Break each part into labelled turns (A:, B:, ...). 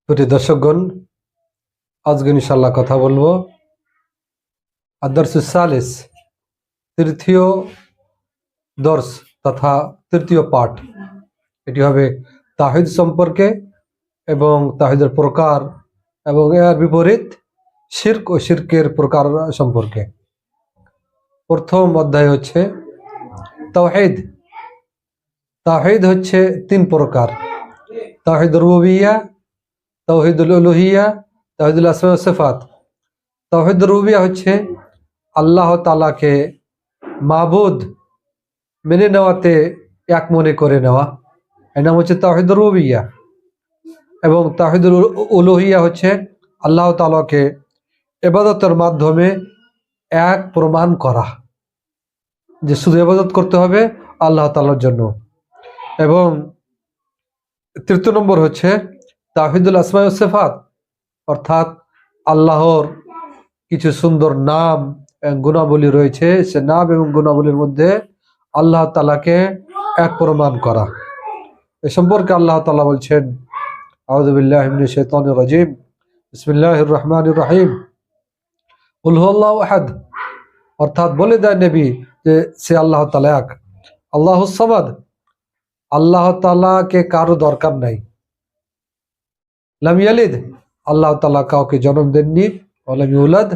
A: প্রিয় দর্শকগণ, আজকে ইনশাআল্লাহ কথা বলবো আদর্সুস সালিস, তৃতীয় দর্শ তথা তৃতীয় পাঠ। এটি হবে তাহিদ সম্পর্কে এবং তাহিদের প্রকার এবং এর বিপরীত শিরক ও শিরকের প্রকার সম্পর্কে। প্রথম অধ্যায় হচ্ছে তাওহীদ। তাওহীদ হচ্ছে তিন প্রকার: তাওহীদ রুবুবিয়্যাহ, তাওহীদুল উলুহিয়্যাহ, তাওহীদুল আসমা ওয়াস সিফাত। তাওহীদ রুবুবিয়্যাহ হচ্ছে আল্লাহ তাআলাকে মাবুদ মেনে নেওয়াতে এক মনে করে নেওয়া, এর নাম হচ্ছে তাওহীদ রুবুবিয়্যাহ। এবং তাওহীদুল উলুহিয়্যাহ হচ্ছে আল্লাহ তাআলাকে ইবাদতের মাধ্যমে এক প্রমাণ করা, যে শুধু ইবাদত করতে হবে আল্লাহ তাআলার জন্য। এবং তৃতীয় নম্বর হচ্ছে তাওহীদুল আসমা ওয়াস সিফাত, অর্থাৎ আল্লাহর কিছু সুন্দর নাম এবং গুণাবলী রয়েছে, সে নাম এবং গুণাবলীর মধ্যে আল্লাহ তাআলাকে এক প্রমাণ করা। এ সম্পর্কে আল্লাহ তাআলা বলছেন, আউযু বিল্লাহি মিনাশ শাইতানির রাজীম, বিসমিল্লাহির রহমানির রহিম, কুল হুয়াল্লাহু আহাদ। অর্থাৎ বলে দেয় নবী যে সে আল্লাহ তাআলা এক। আল্লাহুস সামাদ, আল্লাহ তাআলাকে কারো দরকার নাই। লাম ইয়ালিদ, আল্লাহ তাআলা কাউকে জন্ম দেননি। ওয়ালাম ইউলাদ,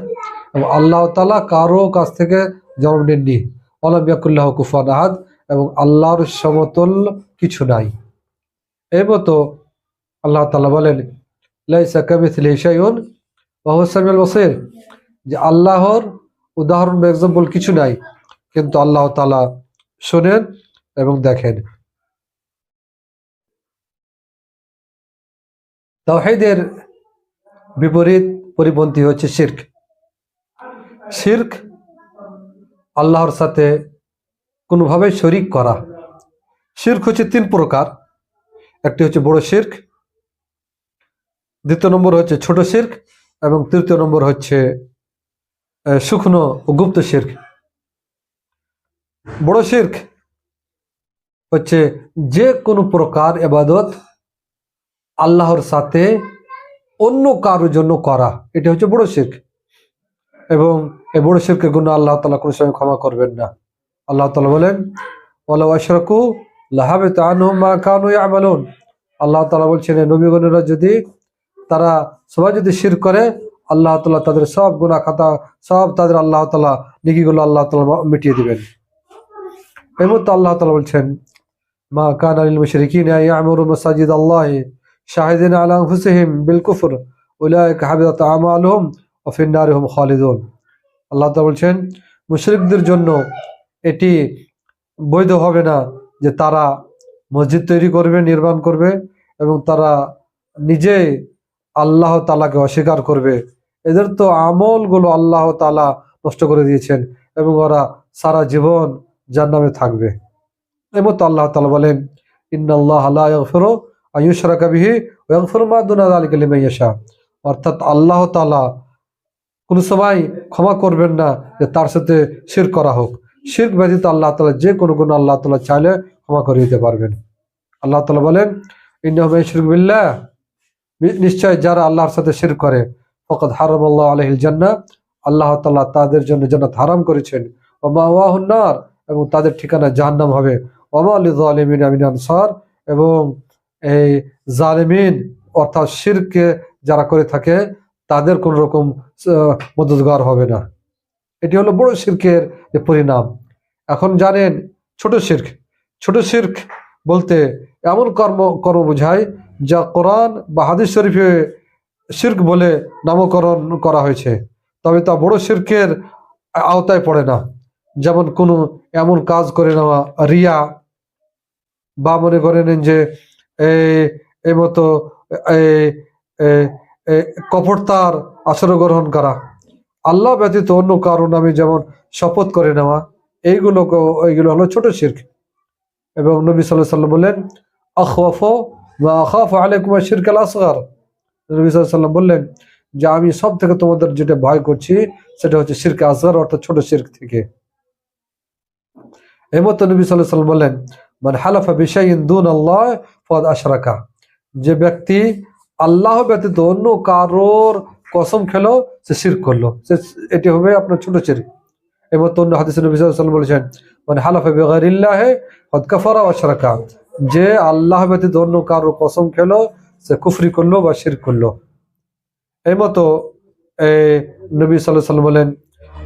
A: এবং আল্লাহ তাআলা কারো কাছ থেকে জন্ম নেননি। ওয়ালাম ইয়াকুল লাহু কুফুয়ান আহাদ, এবং আল্লাহর সমতুল কিছু নাই। এই মতো আল্লাহ তাআলা বলেন, লাইসা কামিসলিহি শাইউন ওয়া হুয়াস সামিউল বাসীর, যে আল্লাহর উদাহরণ বা এক্সাম্পল কিছু নাই, কিন্তু আল্লাহ তাআলা শোনেন এবং দেখেন। তাওহীদের বিপরীত পরিপন্থী হচ্ছে শিরক। শিরক আল্লাহর সাথে কোনোভাবে শরীক করা। শিরক হচ্ছে তিন প্রকার: একটি হচ্ছে বড় শিরক, দ্বিতীয় নম্বর হচ্ছে ছোট শিরক, এবং তৃতীয় নম্বর হচ্ছে শুকনো ও গুপ্ত শিরক। বড় শিরক হচ্ছে যে কোনো প্রকার ইবাদত আল্লাহর সাথে অন্য কারোর জন্য করা, এটা হচ্ছে বড় শিরক। এবং এই বড় শিরকের গুনাহ আল্লাহ তাআলা কোনো সময় ক্ষমা করবেন না। আল্লাহ তাআলা বলেন, ওয়ালাউ আশরাকু লাহাবিতা আনহুম মা কানু ইয়ামালুন। আল্লাহ তাআলা বলছেন, নবীগণেরা যদি তারা সবাই যদি শিরক করে, আল্লাহ তাআলা তাদের সব গুনাহ খাতা, সব তাদের আল্লাহ তাআলা নেকিগুলো আল্লাহ তাআলা মিটিয়ে দিবেন। এই মতো আল্লাহ তাআলা বলছেন, মা কানা লিল মুশরিকিনা ইয়ামুরু মাসাজিদ আল্লাহি শাহিদিনা আলা আনফুসিহিম বিল কুফর উলাইকা হাবিতাত আমালুহুম ওয়া ফিন নারি হুম খালিদুন। আল্লাহ তাআলা বলছেন, মুশরিকদের জন্য এটি বৈধ হবে না যে তারা মসজিদ তৈরি করবে, নির্মাণ করবে, এবং তারা নিজে আল্লাহ তাআলাকে অস্বীকার করবে। এদের তো আমলগুলো আল্লাহ তাআলা নষ্ট করে দিয়েছেন, এবং ওরা সারা জীবন জাহান্নামে থাকবে। এই মতো আল্লাহ তাআলা বলেন, ইন্নাল্লাহা লা ইয়াগফিরু আন ইউশরাকা বিহি ওয়া ইয়াগফিরু মা দুনা যালিকা লিমান ইয়াশা। অর্থাৎ আল্লাহ তাআলা কোন সময় ক্ষমা করবেন না যে তার সাথে শিরক করা হোক। শিরক ব্যতীত আল্লাহ তাআলা যে কোনো গুনাহ আল্লাহ তাআলা চাইলে ক্ষমা করে দিতে পারবেন। আল্লাহ তাআলা বলেন, ইন্নাহু মান ইউশরিক বিল্লাহ, নিশ্চয় যারা আল্লাহর সাথে শিরক করে, ফাকাদ হারামাল্লাহু আলাইহিল জান্নাহ, আল্লাহ তাআলা তাদের জন্য জান্নাত হারাম করেছেন। ওয়া মাওয়াহুন নার, এবং তাদের ঠিকানা জাহান্নাম হবে। ওয়া মা লিযালিমিনা মিন আনসার, এবং এই জালিমিন অর্থাৎ শিরকে যারা করে থাকে তাদের কোন রকম মদদগার হবে না। এটি হলো বড় শিরকের যে পরিণাম। এখন জানেন ছোট শিরক। ছোট শিরক বলতে এমন কর্ম বোঝায় যা কোরআন বা হাদিস শরীফে শিরক বলে নামকরণ করা হয়েছে, তবে তা বড় শিরকের আওতায় পড়ে না। যেমন কোনো এমন কাজ করে নেওয়া, রিয়া, বা মনে করেন যে এই মতো কপটতার আশ্রয় গ্রহণ করা, আল্লাহ ব্যতীত অন্য কারো নামে যেমন শপথ করে নেওয়া, এইগুলো হলো ছোট শিরক। এবং নবী সাল্লাল্লাহু আলাইহি ওয়াসাল্লাম বললেন, আখওয়াফু মা আখাফু আলাইকুম আশ-শিরকাল আসগর। নবী সাল্লাল্লাহু আলাইহি ওয়াসাল্লাম বললেন যে আমি সব থেকে তোমাদের যেটা ভয় করছি সেটা হচ্ছে শিরকে আসগর, অর্থাৎ ছোট শিরক থেকে। এই মতো নবী সাল্লাল্লাহু আলাইহি ওয়াসাল্লাম বললেন, মান হালাফা বিশাইইন দুনাল্লাহ ফাকাদ আশরাকা, যে ব্যক্তি আল্লাহ ব্যতীত অন্য কারোর কসম খেলো, সে শিরক করলো, এটি হবে আপনার ছোট শিরক। এবং অন্য হাদিসে নবী সাল্লাল্লাহু আলাইহি ওয়াসাল্লাম বলেছেন, মানে হালাফা বিগাইরিল্লাহি ফাকাদ কাফারা ওয়া আশরাকা, যে আল্লাহ ব্যতীত অন্য কারোর কসম খেলো সে কুফরি করলো বা শিরক করলো। এই মতো নবী সাল্লাল্লাহু আলাইহি ওয়াসাল্লাম বলেন,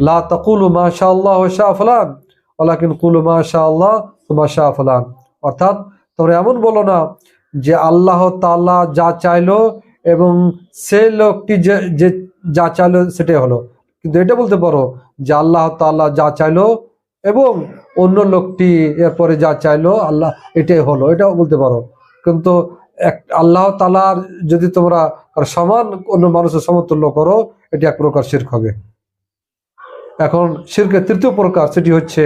A: লা তাকুলু মা শা আল্লাহ ওয়া শা ফুলান ওয়ালাকিন কুলু মা শা আল্লাহ ওয়া মা শা ফুলান, অর্থাৎ তোমরা এমন বলো না যে আল্লাহ তাআলা যা চাইলো এবং সে লোকটি যে যা চাইলো সেটাই হলো, কিন্তু এটা বলতে পারো যে আল্লাহ তাআলা যা চাইলো এবং অন্য লোকটি এরপরে যা চাইলো আল্লাহ এটাই হলো, এটাও বলতে পারো। কিন্তু আল্লাহ তাআলার যদি তোমরা সমান অন্য মানুষের সমতুল্য করো, এটি এক প্রকার শিরক হবে। এখন শিরকের তৃতীয় প্রকার, সেটি হচ্ছে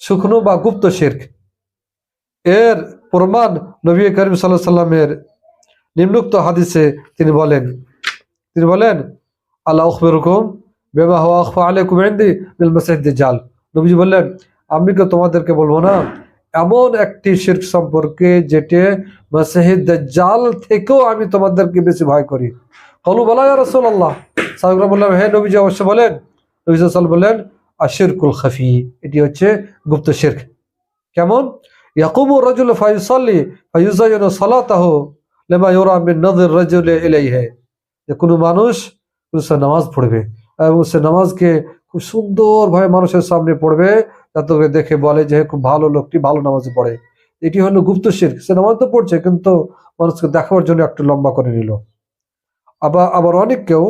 A: শুকনো বা গুপ্ত শিরক। এর প্রমাণ নবী করিম সাল্লাল্লাহু আলাইহি সাল্লামের নিম্নোক্ত হাদিসে তিনি বলেন আলা উখবিরুকুম বিমা হুয়া আখফা আলাইকুম ইনদি মিনাল মাসিহিদ দাজ্জাল, নবীজি বললেন, আমি কি তোমাদেরকে বলবো না এমন একটি শিরক সম্পর্কে যেটা মাসিহিদ দাজ্জাল থেকেও আমি তোমাদেরকে বেশি ভয় করি। ক্বালু বালা ইয়া রাসূলুল্লাহ, সাহাবারা বললেন, হে নবীজি অবশ্যই বলেন। নবী সাল্লাল্লাহু আলাইহি ওয়াসাল্লাম বলেন, আশিরকুল খাফি, এটি হচ্ছে গুপ্ত শিরক। কেমন? ইয়াকুমু রাজুলু ফায়ুসাল্লি ফায়ুযায়িনু সালাতাহু লিমা ইউরা মিন নাযর রাজুলি ইলাইহি, যে কোনো মানুষ সে নামাজ পড়বে এবং সে নামাজকে খুব সুন্দরভাবে মানুষের সামনে পড়বে যাতে করে দেখে বলে যে খুব ভালো লোকটি ভালো নামাজ পড়ে। এটি হলো গুপ্ত শিরক। সে নামাজ তো পড়ছে কিন্তু মানুষকে দেখাবার জন্য একটু লম্বা করে নিল। আবার অনেক কেউ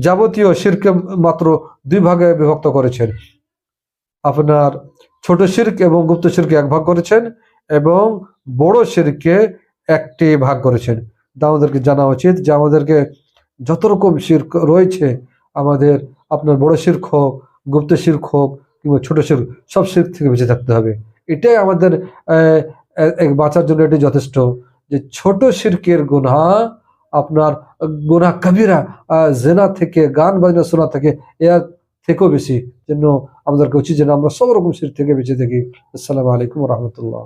A: যাবতীয় শিরকে মাত্র দুই ভাগে বিভক্ত করেছেন। আপনার ছোট শিরক এবং গুপ্ত শিরকে এক ভাগ করেছেন এবং বড় শিরকে একটি ভাগ করেছেন। তা আমাদেরকে জানা উচিত যে আমাদেরকে যত রকম শিরক রয়েছে, আমাদের আপনার বড় শিরক হোক, গুপ্ত শিরক হোক কিংবা ছোট শিরক, সব শিরক থেকে বেঁচে থাকতে হবে। এটাই আমাদের বাঁচার জন্য এটি যথেষ্ট। যে ছোট শিরকের গুনাহ, আপনার গুনাহ কবিরা, জিনা থেকে, গান বাজনা শোনা থেকে, এর থেকেও বেশি, জন্য আমাদেরকে উচিত যেন আমরা সব রকম শিরক থেকে বেঁচে থাকি। আসসালামু আলাইকুম ওয়া রাহমাতুল্লাহ।